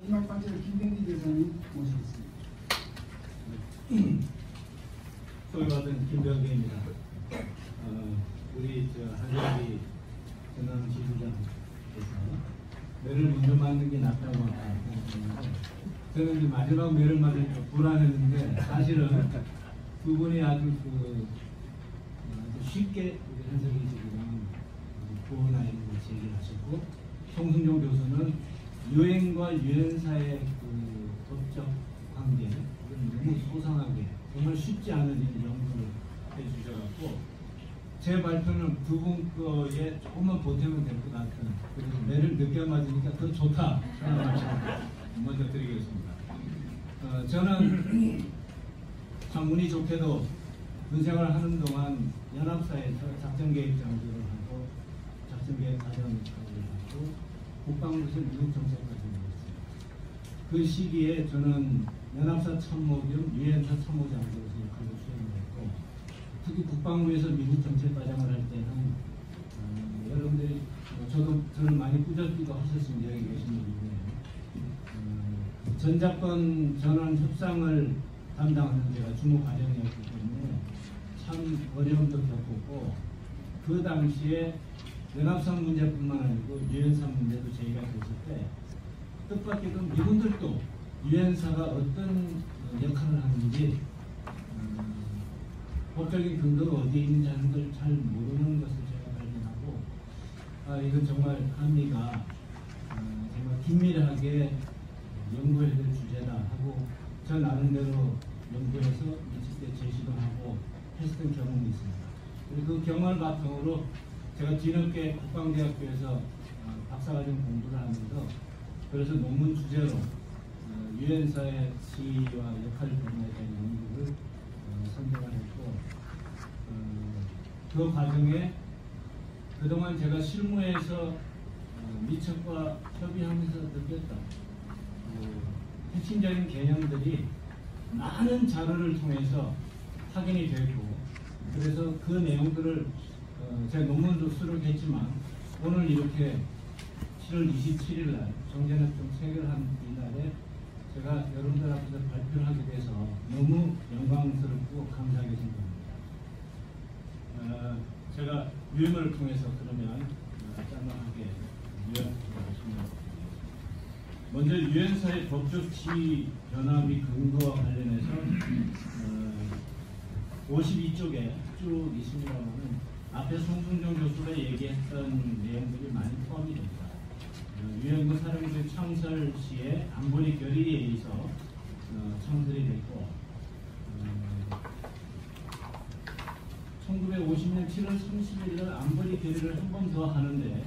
마지막 번째로 김병기 대사님 모시겠습니다. 소개받은 김병기입니다. 우리 한정기 전남 지부장께서 매를 먼저 맞는 게 낫다고 생각했는데, 저는 이제 마지막 매를 맞을 때 불안했는데, 사실은 두 분이 아주 쉽게 우리 한정기 지부장은 구호나 이런 걸 제기를 하셨고, 송승종 교수는 유엔과 유엔사의 법적 관계, 너무 소상하게 정말 쉽지 않은 일을 연구를 해주셔갖고, 제 발표는 두 분 거에 조금만 보태면 될 것 같은, 그래서 매를 늦게 맞으니까 더 좋다 생각을 먼저 드리겠습니다. 저는 참 운이 좋게도 군생활을 하는 동안 연합사에서 작전계획 장교를 하고 작전계획 과정을 하고 국방부에서 미국정책까지 했습니다. 그 시기에 저는 연합사 참모 겸 유엔사 참모장으로서 역할을 수행했고, 특히 국방부에서 미국정책과정을 할 때는 여러분들이 저는 많이 꾸짖기도 하셨습니다. 여기 계신 분인데 전작권 전원 협상을 담당하는 제가 주무 과정이었기 때문에 참 어려움도 겪었고, 그 당시에 연합상 문제뿐만 아니고 유엔사 문제도 제기가 됐을 때 뜻밖에도 미군들도 유엔사가 어떤 역할을 하는지 법적인 근거가 어디에 있는지 하는 걸 잘 모르는 것을 제가 발견하고, 이건 정말 한미가 정말 긴밀하게 연구해야 될 주제다 하고 저 나름대로 연구해서 미칠 때 제시도 하고 했었던 경험이 있습니다. 그리고 그 경험을 바탕으로 제가 뒤늦게 국방대학교에서 박사과정 공부를 하면서, 그래서 논문 주제로 유엔사의 지위와 역할 분야에 대한 연구를 선정을 했고, 그 과정에 그동안 제가 실무에서 미척과 협의하면서 느꼈던 핵심적인 개념들이 많은 자료를 통해서 확인이 됐고, 그래서 그 내용들을 제가 논문도 수록했지만 오늘 이렇게 7월 27일 날 정전협정 체결한 이날에 제가 여러분들 앞에서 발표를 하게 돼서 너무 영광스럽고 감사하게 생각합니다. 제가 유행을 통해서 그러면 짤막하게 요약하겠습니다. 먼저 유엔사의 법적 지위 변화 및 근거와 관련해서 52쪽에 쭉 있습니다만은 앞에 송승종 교수가 얘기했던 내용들이 많이 포함이 됩니다. 유엔군 사령부의 창설 시에 안보리 결의에 의해서 창설이 됐고, 1950년 7월 30일 날 안보리 결의를 한 번 더 하는데,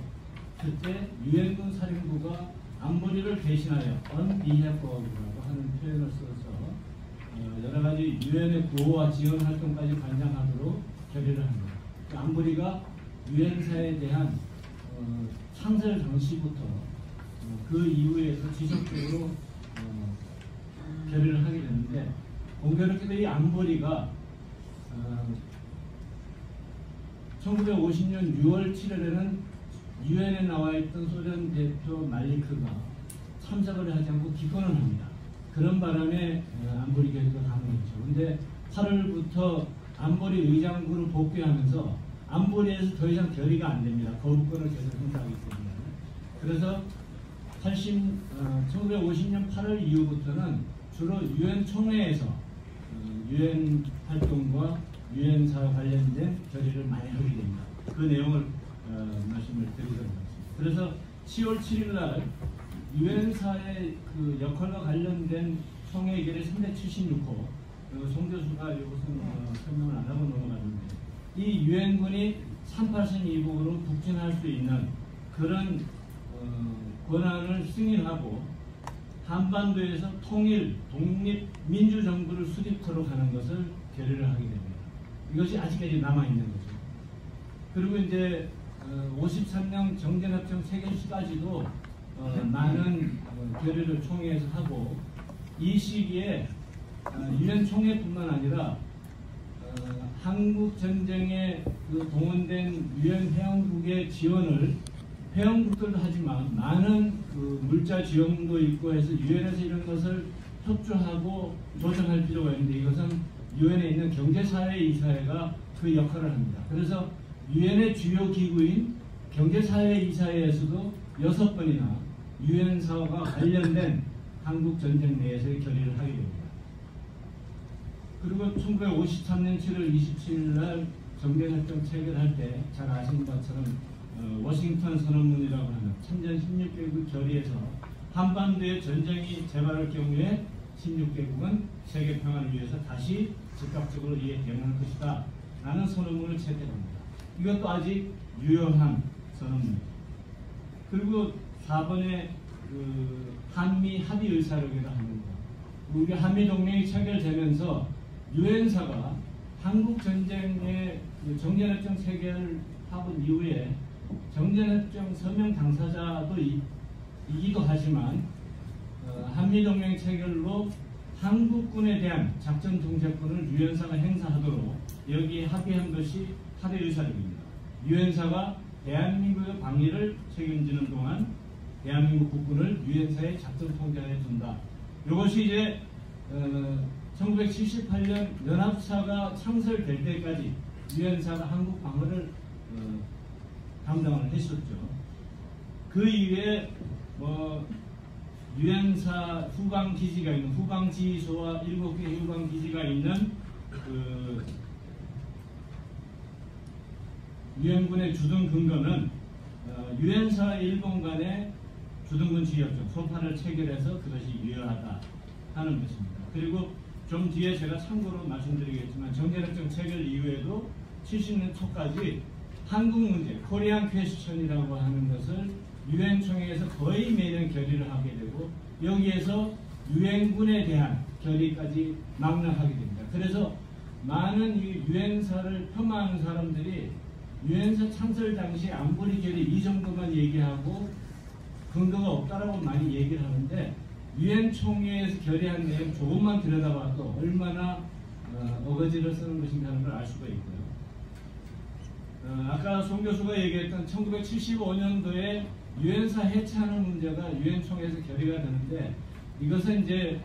그때 유엔군 사령부가 안보리를 대신하여 on behalf of라고 하는 표현을 써서 여러 가지 유엔의 구호와 지원 활동까지 관장하도록 결의를 합니다. 안보리가 유엔사에 대한 창설 당시부터 그 이후에서 지속적으로 결의를 하게 됐는데, 공교롭게도 이 안보리가 1950년 6월 7일에는 유엔에 나와 있던 소련 대표 말리크가 참석을 하지 않고 기권을 합니다. 그런 바람에 안보리 결의가 가능했죠. 그런데 8월부터 안보리 의장국으로 복귀하면서 안보리에서 더 이상 결의가 안 됩니다. 거부권을 계속 행사하기 때문에. 그래서 1950년 8월 이후부터는 주로 유엔 총회에서 유엔 활동과 유엔사와 관련된 결의를 많이 하게 됩니다. 그 내용을 말씀을 드리도록 하겠습니다. 그래서 10월 7일 날 유엔사의 그 역할과 관련된 총회 결의 376호, 송 교수가 이것은 설명을 안 하고 넘어갔는데, 이 유엔군이 38선 이북으로 북진할 수 있는 그런 권한을 승인하고 한반도에서 통일, 독립, 민주정부를 수립토록 하는 것을 결의를 하게 됩니다. 이것이 아직까지 남아있는 거죠. 그리고 이제 53년 정전협정 체결 시까지도 많은 결의를 총회에서 하고, 이 시기에 유엔 총회뿐만 아니라 한국 전쟁에 동원된 유엔 회원국의 지원을 회원국들도 하지만 많은 그 물자 지원도 있고 해서 유엔에서 이런 것을 협조하고 조정할 필요가 있는데 이것은 유엔에 있는 경제사회이사회가 그 역할을 합니다. 그래서 유엔의 주요 기구인 경제사회이사회에서도 6번이나 유엔 사업과 관련된 한국 전쟁 내에서의 결의를 하게 됩니다. 그리고 1953년 7월 27일 날 정전협정 체결할 때 잘 아시는 것처럼 워싱턴 선언문이라고 하는 참전 16개국 결의에서 한반도의 전쟁이 재발할 경우에 16개국은 세계 평화를 위해서 다시 즉각적으로 이에 대응할 것이다 라는 선언문을 채택합니다. 이것도 아직 유효한 선언문입니다. 그리고 4번에 그 한미 합의 의사록이라 합니다. 우리 한미 동맹이 체결되면서 유엔사가 한국 전쟁의 정전협정 체결 합의 이후에 정전협정 서명 당사자도 이기도 하지만 한미 동맹 체결로 한국군에 대한 작전 통제권을 유엔사가 행사하도록 여기에 합의한 것이 합의 의사록입니다. 유엔사가 대한민국의 방위를 책임지는 동안 대한민국 국군을 유엔사의 작전 통제하에 둔다. 이것이 이제 1978년 연합사가 창설될 때까지 유엔사가 한국 방어를 담당을 했었죠. 그 이후에 유엔사 후방 기지가 있는 후방 지휘소와 7개 후방 기지가 있는 그 유엔군의 주둔 근거는 유엔사와 일본 간의 주둔군 지휘협정 소파를 체결해서 그것이 유효하다 하는 것입니다. 그리고 좀 뒤에 제가 참고로 말씀드리겠지만 정전협정 체결 이후에도 70년 초까지 한국 문제, 코리안 퀘스천이라고 하는 것을 유엔 총회에서 거의 매년 결의를 하게 되고 여기에서 유엔군에 대한 결의까지 망라하게 됩니다. 그래서 많은 유엔사를 폄하하는 사람들이 유엔사 창설 당시 안보리 결의 이 정도만 얘기하고 근거가 없다라고 많이 얘기를 하는데 유엔 총회에서 결의한 내용 조금만 들여다봐도 얼마나 어거지를 쓰는 것인가 하는 걸 알 수가 있고요. 아까 송 교수가 얘기했던 1975년도에 유엔사 해체하는 문제가 유엔 총회에서 결의가 되는데 이것은 이제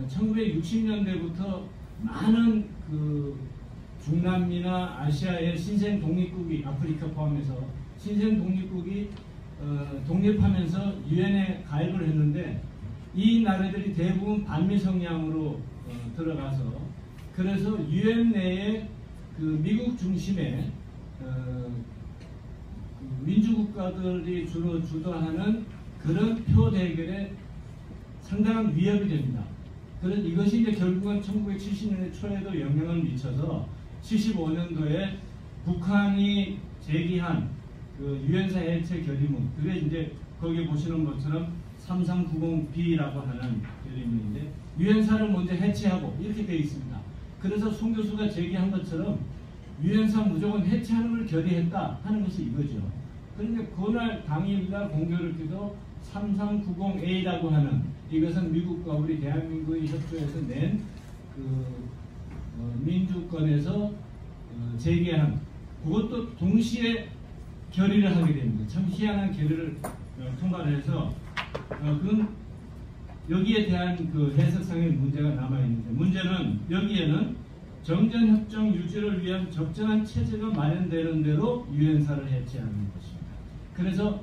1960년대부터 많은 그 중남미나 아시아의 신생 독립국이 아프리카 포함해서 신생 독립국이 독립하면서 유엔에 가입을 했는데 이 나라들이 대부분 반미 성향으로 들어가서 그래서 유엔 내에 그 미국 중심의 민주국가들이 주로 주도하는 그런 표 대결에 상당한 위협이 됩니다. 그래서 이것이 이제 결국은 1970년대 초에도 영향을 미쳐서 75년도에 북한이 제기한 그 유엔사 해체 결의문, 그게 이제 거기 보시는 것처럼 3390B라고 하는 결의문인데 유엔사를 먼저 해체하고 이렇게 되어 있습니다. 그래서 송 교수가 제기한 것처럼 유엔사 무조건 해체하는 걸 결의했다 하는 것이 이거죠. 그런데 그날 당일날 공교롭게도 3390A라고 하는 이것은 미국과 우리 대한민국이 협조해서 낸 그 민주권에서 제기한 그것도 동시에 결의를 하게 됩니다. 참 희한한 결의를 통과를 해서 그건 여기에 대한 그 해석상의 문제가 남아있는데 문제는 여기에는 정전협정 유지를 위한 적절한 체제가 마련되는 대로 유엔사를 해체하는 것입니다. 그래서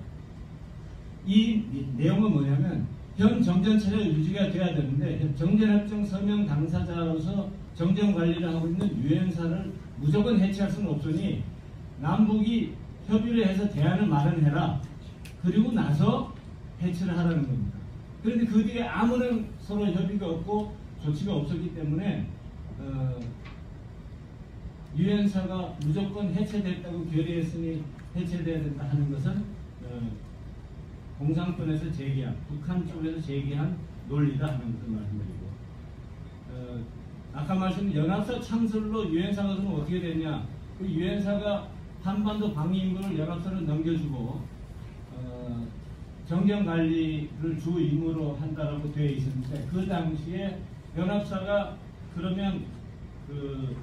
이 내용은 뭐냐면 현 정전체제가 유지가 돼야 되는데 정전협정 서명 당사자로서 정전관리를 하고 있는 유엔사를 무조건 해체할 수는 없으니 남북이 협의를 해서 대안을 마련해라. 그리고 나서 해체를 하라는 겁니다. 그런데 그 뒤에 아무런 서로 협의가 없고 조치가 없었기 때문에 유엔사가 무조건 해체됐다고 결의했으니 해체돼야 된다 하는 것은 공산권에서 제기한 북한 쪽에서 제기한 논리다 하는 것을 말씀드리고 아까 말씀드린 연합사 창설로 유엔사가 그러면 어떻게 되냐 그 유엔사가 한반도 방위 임무를 연합사로 넘겨주고 정경관리를 주 임무로 한다라고 되어 있었는데 그 당시에 연합사가 그러면 그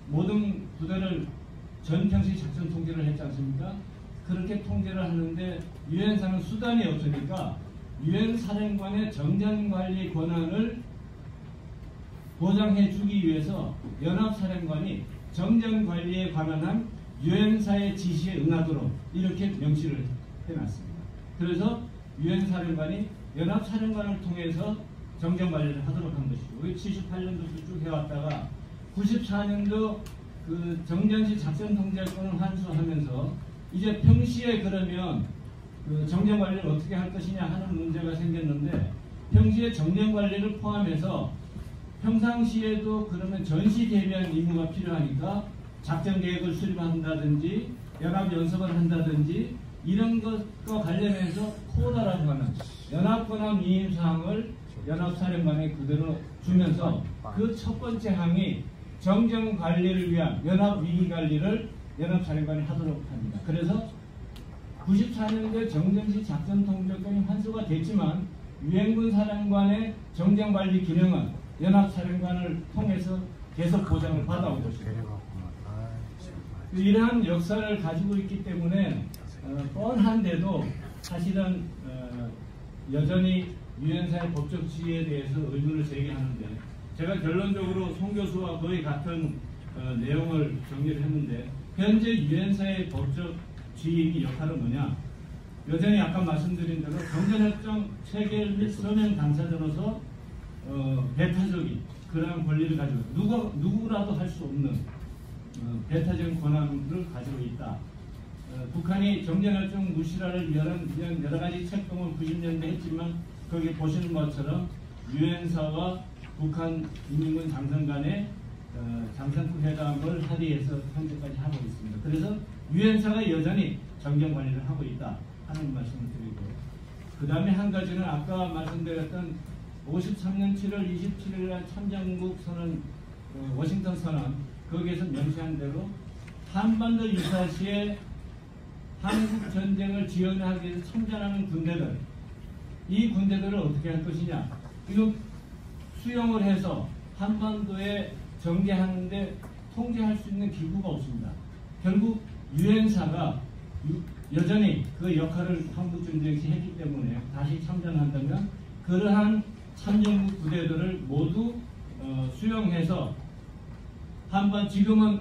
모든 부대를 전평시 작전 통제를 했지 않습니까? 그렇게 통제를 하는데 유엔사는 수단이 없으니까 유엔 사령관의 정전관리 권한을 보장해 주기 위해서 연합사령관이 정전관리에 관한 한 유엔사의 지시에 응하도록 이렇게 명시를 해놨습니다. 그래서 유엔사령관이 연합사령관을 통해서 정전관리를 하도록 한 것이고 78년도부터 쭉 해왔다가 94년도 그 정전시 작전통제권을 환수하면서 이제 평시에 그러면 그 정전관리를 어떻게 할 것이냐 하는 문제가 생겼는데 평시에 정전관리를 포함해서 평상시에도 그러면 전시 대비한 임무가 필요하니까 작전계획을 수립한다든지 연합연습을 한다든지 이런 것과 관련해서 코다라고 하는 연합권한 위임사항을 연합사령관에 그대로 주면서 그 첫 번째 항이 정전관리를 위한 연합위기관리를 연합사령관이 하도록 합니다. 그래서 94년도에 정전시 작전통제권이 환수가 됐지만 유엔군 사령관의 정전관리 기능은 연합사령관을 통해서 계속 보장을 받아오고 있습니다. 이러한 역사를 가지고 있기 때문에 뻔한데도 사실은 여전히 유엔사의 법적 지위에 대해서 의문을 제기하는데 제가 결론적으로 송 교수와 거의 같은 내용을 정리를 했는데 현재 유엔사의 법적 지위 역할은 뭐냐? 여전히 아까 말씀드린 대로 정전협정 체결 및 서명 당사자로서 배타적인 그러한 권리를 가지고 누구라도 할 수 없는 배타적인 권한을 가지고 있다. 북한이 정전협정 무시라를 위한 여러 가지 책동을 90년대 했지만 거기 보시는 것처럼 유엔사와 북한 인민군 장성 간의 장성급 회담을 합의해서 현재까지 하고 있습니다. 그래서 유엔사가 여전히 정전관리를 하고 있다 하는 말씀을 드리고 그 다음에 한 가지는 아까 말씀드렸던 53년 7월 27일 날 참전국 선언 워싱턴 선언 거기에서 명시한 대로 한반도 유사시에 한국 전쟁을 지원하기 위해서 참전하는 군대들 이 군대들을 어떻게 할 것이냐 이거 수용을 해서 한반도에 전개하는데 통제할 수 있는 기구가 없습니다. 결국 유엔사가 여전히 그 역할을 한국전쟁 시 했기 때문에 다시 참전한다면 그러한 참전국 부대들을 모두 수용해서 지금은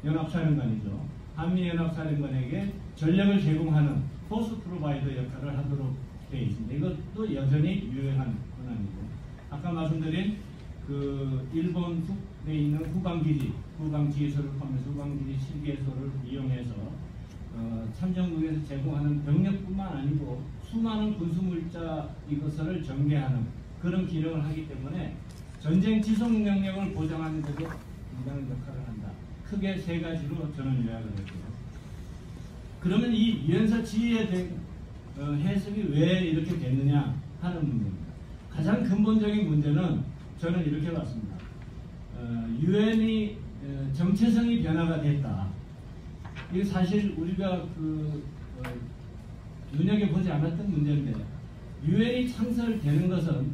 연합사령관이죠. 한미연합사령관에게 전력을 제공하는 포스 프로바이더 역할을 하도록 되어 있습니다. 이것도 여전히 유효한 권한이고 아까 말씀드린 그 일본 북에 있는 후방지휘소를 포함해서 후방지휘 실개소를 이용해서 참전국에서 제공하는 병력뿐만 아니고 수많은 군수물자 이것을 전개하는 그런 기능을 하기 때문에 전쟁 지속 능력을 보장하는 데도 굉장한 역할을 한다. 크게 세 가지로 저는 요약을 했고요. 그러면 이 유엔사 지위에 대한 해석이 왜 이렇게 됐느냐 하는 문제입니다. 가장 근본적인 문제는 저는 이렇게 봤습니다. 유엔이 정체성이 변화가 됐다. 이게 사실 우리가 눈여겨보지 않았던 문제인데 유엔이 창설되는 것은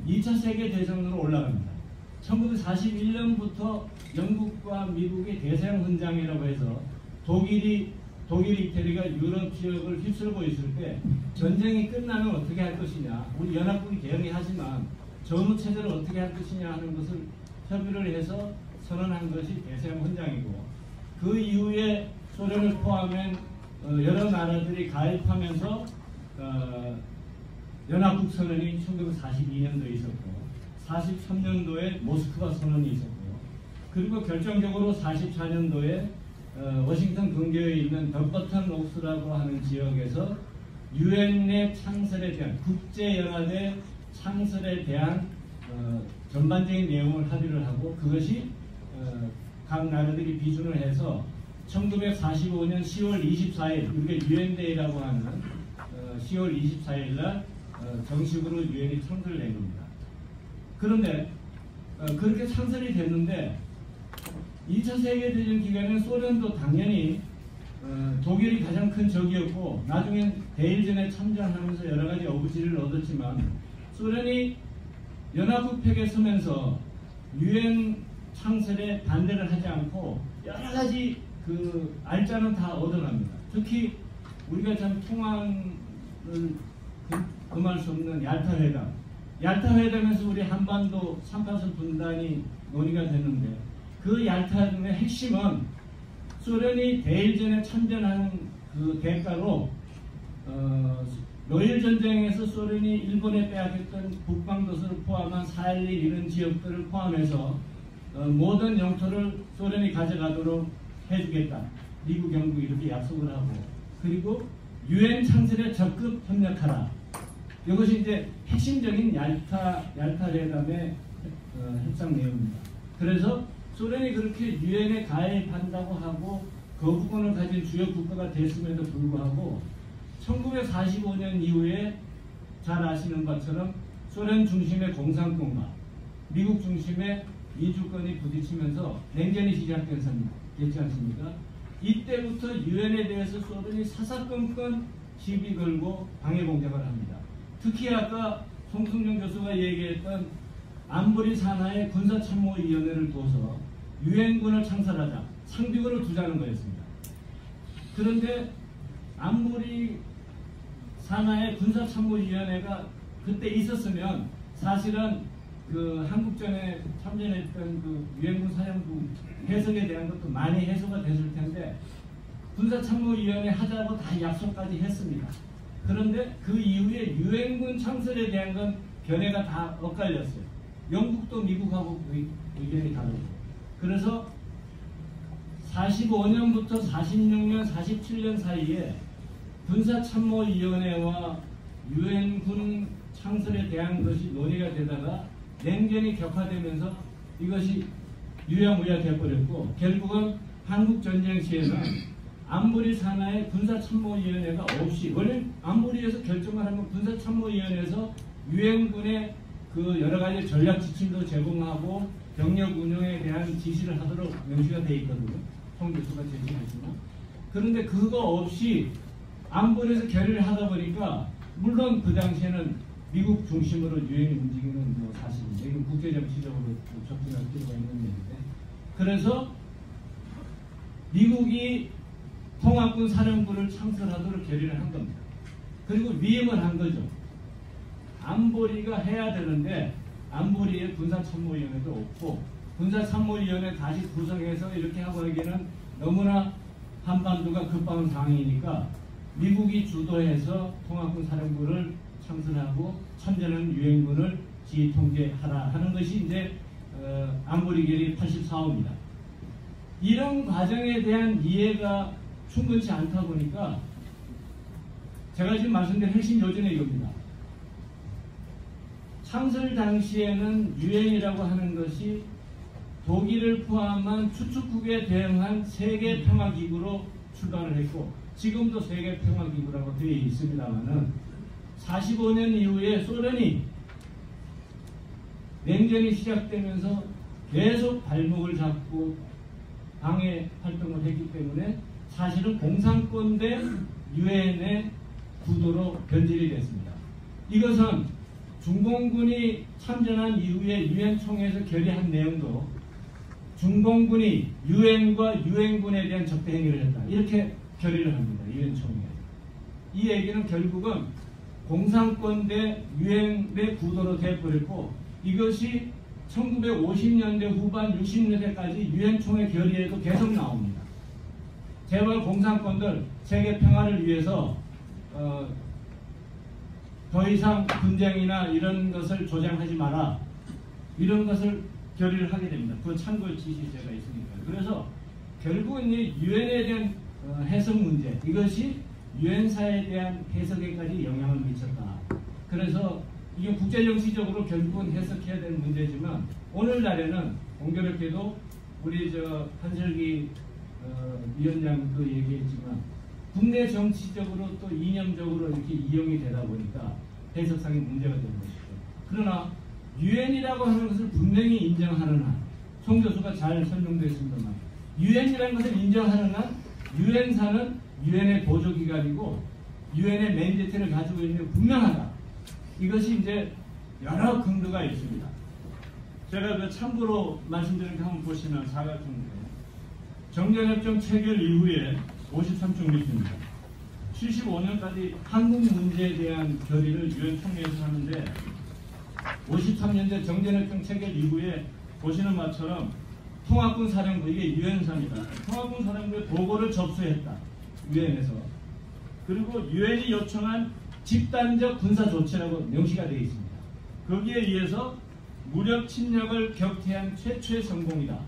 2차 세계대전으로 올라갑니다. 1941년부터 영국과 미국의 대서양 훈장이라고 해서 독일 이태리가 유럽 지역을 휩쓸고 있을 때 전쟁이 끝나면 어떻게 할 것이냐 우리 연합국이 대응하지만 전후체제를 어떻게 할 것이냐 하는 것을 협의를 해서 선언한 것이 대서양 훈장이고 그 이후에 소련을 포함한 여러 나라들이 가입하면서 연합국 선언이 1942년도에 있었고 43년도에 모스크바 선언이 있었고요. 그리고 결정적으로 44년도에 워싱턴 근교에 있는 덤버턴 옥스라고 하는 지역에서 유엔의 창설에 대한 국제연합의 창설에 대한 전반적인 내용을 합의를 하고 그것이 각 나라들이 비준을 해서 1945년 10월 24일 우리가 유엔데이라고 하는 10월 24일 날 정식으로 유엔이 창설된 겁니다. 그런데 그렇게 창설이 됐는데 2차 세계대전 기간에 소련도 당연히 독일이 가장 큰 적이었고 나중엔 대일전에 참전하면서 여러 가지 어부지를 얻었지만 소련이 연합국 폐기에 서면서 유엔 창설에 반대를 하지 않고 여러 가지 그 알짜는 다 얻어갑니다. 특히 우리가 참 통항을 금할 수 없는 얄타 회담. 얄타 회담에서 우리 한반도 3파선 분단이 논의가 됐는데 그 얄타 회담의 핵심은 소련이 대일전에 참전하는 그 대가로 노일 전쟁에서 소련이 일본에 빼앗겼던 북방도서를 포함한 4.11 이런 지역들을 포함해서 모든 영토를 소련이 가져가도록 해주겠다. 미국, 영국 이렇게 약속을 하고 그리고 유엔 창설에 적극 협력하라. 이것이 이제 핵심적인 얄타 회담의 협상 내용입니다. 그래서 소련이 그렇게 유엔에 가입한다고 하고 거부권을 가진 주요 국가가 됐음에도 불구하고 1945년 이후에 잘 아시는 것처럼 소련 중심의 공산권과 미국 중심의 민주권이 부딪히면서 냉전이 시작됐지 않습니까? 이때부터 유엔에 대해서 소련이 사사건건 시비 걸고 방해 공작을 합니다. 특히 아까 송승용 교수가 얘기했던 안보리 산하의 군사참모위원회를 둬서 유엔군을 창설하자, 상비군을 두자는 거였습니다. 그런데 안보리 산하의 군사참모위원회가 그때 있었으면 사실은 그 한국전에 참전했던 그 유엔군 사령부 해석에 대한 것도 많이 해소가 됐을 텐데 군사참모위원회 하자고 다 약속까지 했습니다. 그런데 그 이후에 유엔군 창설에 대한 건 견해가 다 엇갈렸어요. 영국도 미국하고 의견이 다르고. 그래서 45년부터 46년, 47년 사이에 군사참모위원회와 유엔군 창설에 대한 것이 논의가 되다가 냉전이 격화되면서 이것이 유야무야 돼버렸고 결국은 한국전쟁 시에는 안보리 산하의 군사참모위원회가 없이 원래 안보리에서 결정을 하면 군사참모위원회에서 유엔군의 그 여러 가지 전략 지침도 제공하고 병력 운영에 대한 지시를 하도록 명시가 되어 있거든요. 송 교수가 제시했지만 그런데 그거 없이 안보리에서 결의를 하다 보니까 물론 그 당시에는 미국 중심으로 유엔이 움직이는 뭐 사실인데 이건 국제정치적으로 접근할 필요가 있는 얘기인데 그래서 미국이 통합군 사령부를 창설하도록 결의를 한 겁니다. 그리고 위임을 한 거죠. 안보리가 해야 되는데 안보리에 군사참모위원회도 없고 군사참모위원회 다시 구성해서 이렇게 하고 하기에는 너무나 한반도가 급박한 상황이니까 미국이 주도해서 통합군 사령부를 창설하고 참전하는 유엔군을 지휘 통제하라 하는 것이 이제 안보리 결의 84호입니다. 이런 과정에 대한 이해가 충분치 않다 보니까 제가 지금 말씀드린 핵심 요지는 이겁니다. 창설 당시에는 유엔이라고 하는 것이 독일을 포함한 추축국에 대응한 세계평화기구로 출발을 했고 지금도 세계평화기구라고 되어 있습니다만은 45년 이후에 소련이 냉전이 시작되면서 계속 발목을 잡고 방해 활동을 했기 때문에 사실은 공산권 대 유엔의 구도로 변질이 됐습니다. 이것은 중공군이 참전한 이후에 유엔 총회에서 결의한 내용도 중공군이 유엔과 유엔군에 대한 적대 행위를 했다. 이렇게 결의를 합니다. 유엔 총회. 이 얘기는 결국은 공산권 대 유엔의 구도로 되어버렸고 이것이 1950년대 후반 60년대까지 유엔 총회 결의에도 계속 나옵니다. 제발 공산권들 세계 평화를 위해서 더 이상 분쟁이나 이런 것을 조장하지 마라. 이런 것을 결의를 하게 됩니다. 그 참고 지시제가 있으니까. 그래서 결국은 유엔에 대한 해석 문제 이것이 유엔사에 대한 해석에까지 영향을 미쳤다. 그래서 이게 국제정치적으로 결국은 해석해야 되는 문제지만 오늘날에는 공교롭게도 우리 한설기 위원장도 얘기했지만 국내 정치적으로 또 이념적으로 이렇게 이용이 되다 보니까 해석상의 문제가 되는 것이죠. 그러나 유엔이라고 하는 것을 분명히 인정하는 한, 송 교수가 잘 설명됐습니다만 유엔이라는 것을 인정하는 한 유엔사는 유엔의 보조기관이고 유엔의 맨데이트를 가지고 있는 게 분명하다. 이것이 이제 여러 근거가 있습니다. 제가 그 참고로 말씀드린 거 한번 보시면 사각형인데 정전협정 체결 이후에 53쪽 밑입니다. 75년까지 한국 문제에 대한 결의를 유엔 총회에서 하는데 53년대 정전협정 체결 이후에 보시는 바처럼 통합군 사령부, 이게 유엔사입니다. 통합군 사령부에 보고를 접수했다. 유엔에서. 그리고 유엔이 요청한 집단적 군사 조치라고 명시가 되어 있습니다. 거기에 의해서 무력 침략을 격퇴한 최초의 성공이다.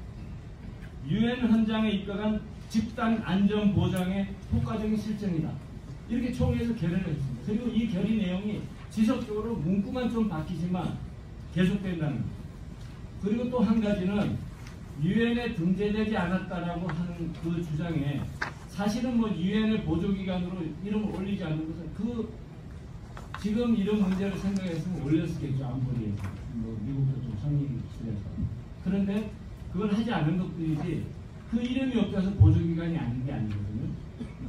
유엔 헌장에 입각한 집단 안전 보장의 효과적인 실정이다. 이렇게 총회에서 결의를 했습니다. 그리고 이 결의 내용이 지속적으로 문구만 좀 바뀌지만 계속된다는 것. 그리고 또 한 가지는 유엔에 등재되지 않았다라고 하는 그 주장에 사실은 뭐 유엔의 보조기관으로 이름을 올리지 않는 것은 지금 이런 문제를 생각했으면 올렸겠죠. 안보리에서 뭐 미국도 좀 성의실에서. 그런데 그걸 하지 않은 것뿐이지 그 이름이 없어서 보조기관이 아닌 게 아니거든요.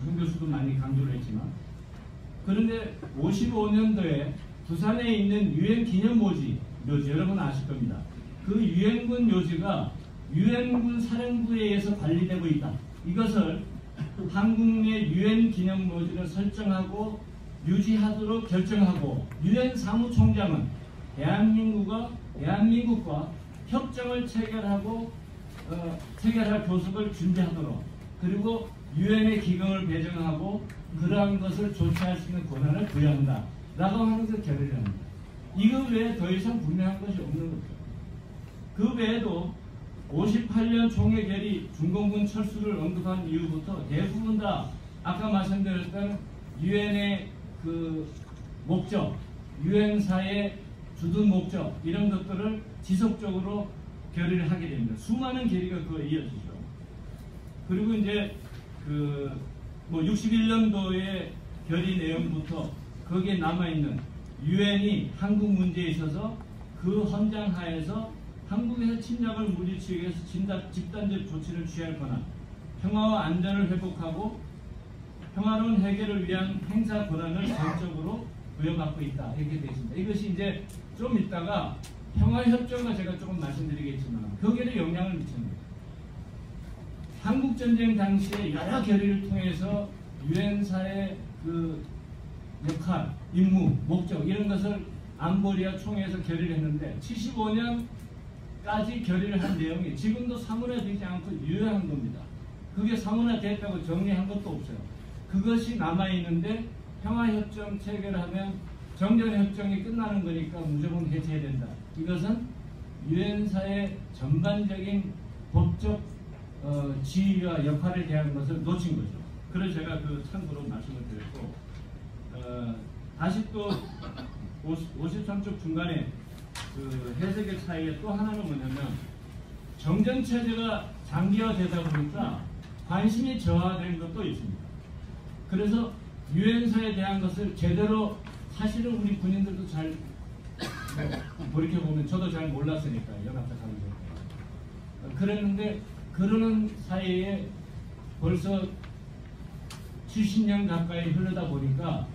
송 교수도 많이 강조를 했지만. 그런데 55년도에 부산에 있는 유엔 기념 묘지 여러분 아실 겁니다. 그 유엔군 묘지가 유엔군 사령부에 의해서 관리되고 있다. 이것을 한국 내 유엔 기념 묘지를 설정하고 유지하도록 결정하고 유엔 사무총장은 대한민국과 협정을 체결할 교섭을 준비하도록 그리고 유엔의 기금을 배정하고 그러한 것을 조치할 수 있는 권한을 부여한다. 라고 하는 그 결의를 합니다. 이거 외에 더 이상 분명한 것이 없는 거죠. 그 외에도 58년 총회 결의 중공군 철수를 언급한 이후부터 대부분 다 아까 말씀드렸던 유엔의 그 목적, 유엔사의 주둔 목적 이런 것들을 지속적으로 결의를 하게 됩니다. 수많은 결의가 그거에 이어지죠. 그리고 이제 뭐 61년도의 결의 내용부터 거기에 남아있는 유엔이 한국 문제에 있어서 그 헌장 하에서 한국에서 침략을 물리치기 위해서 집단적 조치를 취할 권한, 평화와 안전을 회복하고 평화로운 해결을 위한 행사 권한을 전적으로 부여받고 있다. 이렇게 되어 있습니다. 이것이 이제 좀 이따가 평화협정과 제가 조금 말씀드리겠지만 거기에도 영향을 미칩니다. 한국전쟁 당시에 여러 결의를 통해서 유엔사의 그 역할, 임무, 목적 이런 것을 안보리와 총회에서 결의를 했는데 75년까지 결의를 한 내용이 지금도 사문화되지 않고 유효한 겁니다. 그게 사문화됐다고 정리한 것도 없어요. 그것이 남아있는데 평화협정 체결하면 정전협정이 끝나는 거니까 무조건 해체해야 된다. 이것은 유엔사의 전반적인 법적 지위와 역할에 대한 것을 놓친 거죠. 그래서 제가 그 참고로 말씀을 드렸고 다시 또 53쪽 중간에 그 해석의 차이가 또 하나는 뭐냐면 정전체제가 장기화되다 보니까 관심이 저하된 것도 있습니다. 그래서 유엔사에 대한 것을 제대로 사실은 우리 군인들도 잘 돌이켜보면 저도 잘 몰랐으니까 연합사 가기 전에 그랬는데 그러는 사이에 벌써 70년 가까이 흐르다 보니까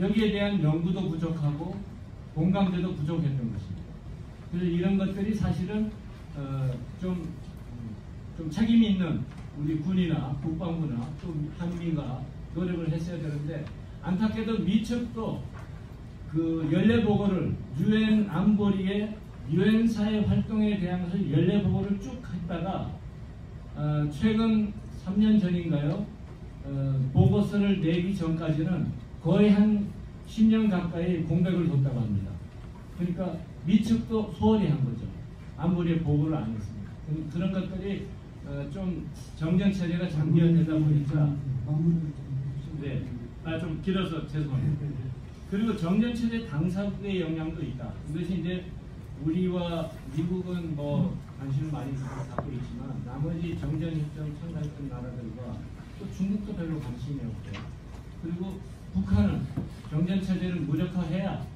여기에 대한 연구도 부족하고 공감대도 부족했던 것입니다. 그래서 이런 것들이 사실은 좀 책임 있는 우리 군이나 국방부나 또 한미가 노력을 했어야 되는데 안타깝게도 미측도 그 연례 보고를 유엔 안보리의 유엔사의 활동에 대한 것을 연례 보고를 쭉 했다가 최근 3년 전인가요? 보고서를 내기 전까지는 거의 한 10년 가까이 공백을 뒀다고 합니다. 그러니까 미측도 소홀히 한 거죠. 안보리의 보고를 안 했습니다. 그런 것들이 좀 정전체제가 장기화되다 보니까 네, 좀 길어서 죄송합니다. 그리고 정전체제 당사국의 영향도 있다. 이것이 이제 우리와 미국은 뭐 관심을 많이 갖고 있지만 나머지 정전협정 참가했던 나라들과 또 중국도 별로 관심이 없고요. 그리고 북한은 정전체제를 무력화해야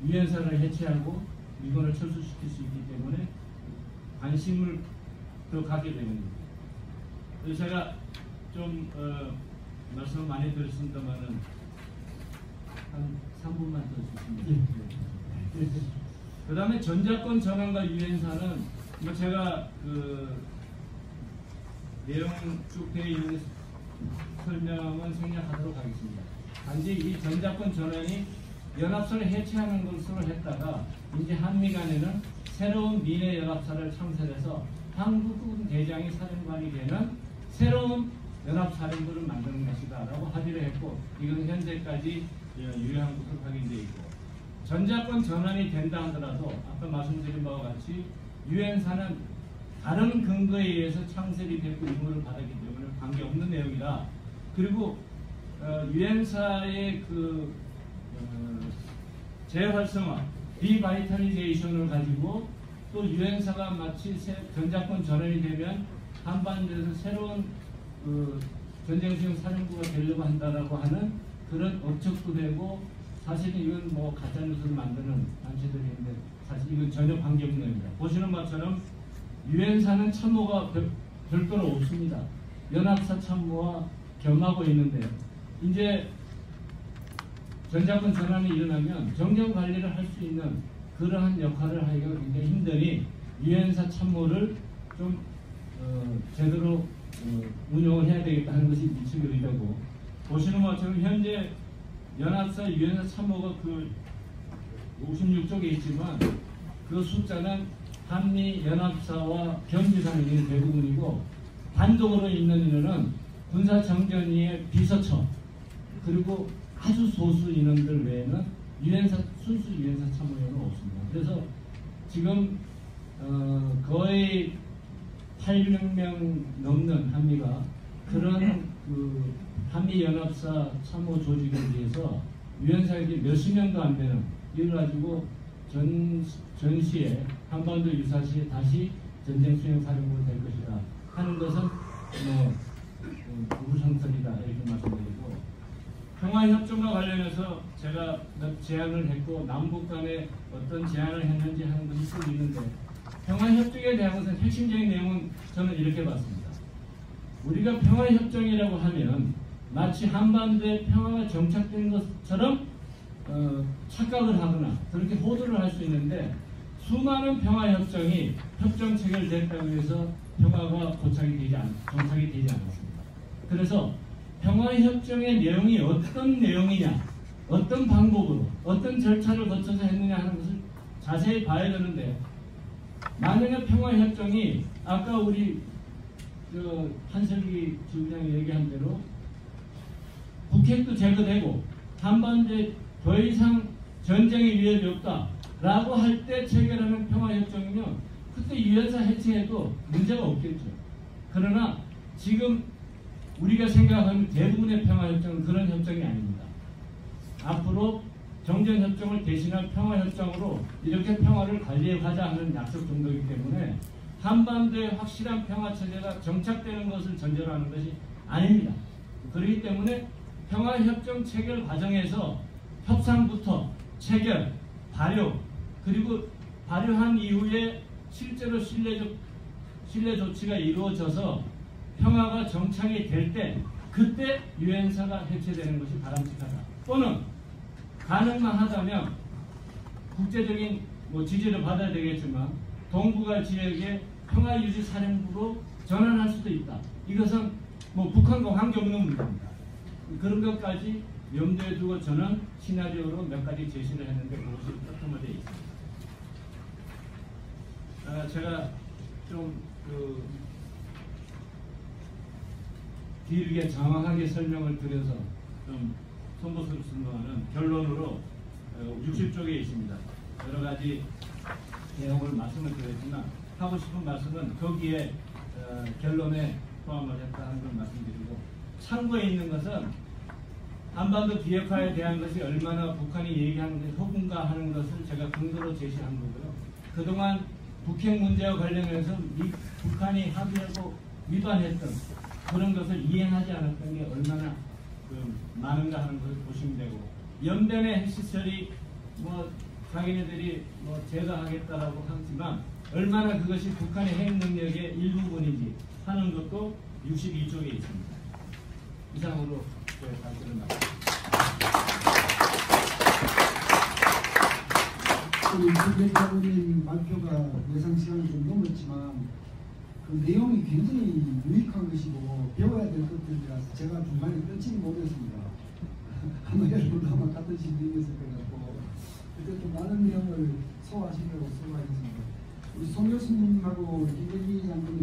유엔사를 해체하고 미군을 철수시킬 수 있기 때문에 관심을 더 갖게 되는 겁니다. 그래서 제가 좀 말씀을 많이 드렸습니다만은 한 3분만 더 주시면 그 다음에 전자권 전환과 유엔사는 뭐 제가 그 내용 쭉 되어 있는 설명은 생략하도록 하겠습니다. 단지 이 전자권 전환이 연합사를 해체하는 것으로 했다가 이제 한미 간에는 새로운 미래 연합사를 창설해서 한국군 대장이 사령관이 되는 새로운 연합사령부를 만드는 것이다 라고 합의를 했고, 이건 현재까지 유효한 것으로 확인되어 있고, 전자권 전환이 된다 하더라도 아까 말씀드린 바와 같이 유엔사는 다른 근거에 의해서 창설이 됐고 의무를 받았기 때문에 관계없는 내용이다. 그리고 유엔사의 그 재활성화, 디바이탈리제이션을 가지고 또 유엔사가 마치 전자권 전환이 되면 한반도에서 새로운 그 전쟁 수행 사령부가 되려고 한다라고 하는 그런 억측도 되고, 사실은 이건 뭐 가짜 뉴스를 만드는 단체들이 있는데 사실 이건 전혀 관계없는 겁니다. 보시는 것처럼 유엔사는 참모가 별도로 없습니다. 연합사 참모와 겸하고 있는데, 이제 전자권 전환이 일어나면 정전 관리를 할 수 있는 그러한 역할을 하기가 굉장히 힘드니 유엔사 참모를 좀 제대로 운영을 해야 되겠다 하는 것이 미측의 의도고, 보시는 것처럼 현재 연합사 유엔사 참모가 그 56쪽에 있지만 그 숫자는 한미 연합사와 경비상인이 대부분이고, 단독으로 있는 인원은 군사정전위의 비서처 그리고 아주 소수 인원들 외에는 순수 유엔사 참모위원은 없습니다. 그래서 지금 거의 800명 넘는 한미가 그런 그 한미연합사 참모 조직에 비해서 유엔사에게 몇십 명도 안 되는 이를 가지고 전시에 한반도 유사시에 다시 전쟁 수행 사령부가 될 것이다 하는 것은 우상설이다 이렇게 말씀드리고, 평화협정과 관련해서 제가 몇 제안을 했고 남북 간에 어떤 제안을 했는지 하는 것이 쭉 있는데, 평화협정에 대한 것은 핵심적인 내용은 저는 이렇게 봤습니다. 우리가 평화협정이라고 하면 마치 한반도에 평화가 정착된 것처럼 착각을 하거나 그렇게 호도를 할 수 있는데, 수많은 평화협정이 협정 체결됐다고 해서 평화가 정착이 되지 않았습니다. 그래서 평화협정의 내용이 어떤 내용이냐, 어떤 방법으로, 어떤 절차를 거쳐서 했느냐 하는 것을 자세히 봐야 되는데, 만약에 평화협정이 아까 우리 한설기 지부장이 얘기한 대로 북핵도 제거되고 한반도에 더 이상 전쟁의 위협이 없다라고 할 때 체결하는 평화협정이면 그때 유엔사 해체해도 문제가 없겠죠. 그러나 지금 우리가 생각하는 대부분의 평화협정은 그런 협정이 아닙니다. 앞으로 정전협정을 대신할 평화협정으로 이렇게 평화를 관리해 가자 하는 약속 정도이기 때문에 한반도에 확실한 평화체제가 정착되는 것을 전제로 하는 것이 아닙니다. 그렇기 때문에 평화협정 체결 과정에서 협상부터 체결, 발효, 그리고 발효한 이후에 실제로 신뢰 조치가 이루어져서 평화가 정착이 될 때 그때 유엔사가 해체되는 것이 바람직하다. 또는 가능만 하다면 국제적인 지지를 받아야 되겠지만 동북아 지역의 평화유지 사령부로 전환할 수도 있다. 이것은 북한과 관계없는 문제입니다. 그런 것까지 염두에 두고 저는 시나리오로 몇 가지 제시를 했는데 그것이 포함되어 있습니다. 제가 좀 길게 장황하게 설명을 드려서 좀 송구스럽지만은 결론으로 60쪽에 있습니다. 여러 가지 내용을 말씀을 드렸지만 하고 싶은 말씀은 거기에 결론에 포함을 했다는 걸 말씀드리고, 참고에 있는 것은 한반도 비핵화에 대한 것이 얼마나 북한이 얘기하는 게 허군가 하는 것을 제가 근거로 제시한 거고요. 그동안 북핵 문제와 관련해서 북한이 합의하고 위반했던 그런 것을 이행하지 않았던 게 얼마나 많은가 하는 것을 보시면 되고, 연변의 핵시설이 자기네들이 제거하겠다라고 하지만 얼마나 그것이 북한의 핵 능력의 일부분인지 하는 것도 62쪽에 있습니다. 이상으로 저의 발표를 마칩니다. 우리 부대장님 발표가 예상 시간이 좀 넘었지만 그 내용이 굉장히 유익한 것이고 배워야 될 것들이라서 제가 중간에 끊지는 못했습니다. 아마 여러분도 아마 같은 심리였을 것 같고 어쨌든 많은 내용을 소화하시려고 수고하셨습니다. 우리 송 교수님하고 김대기 장관님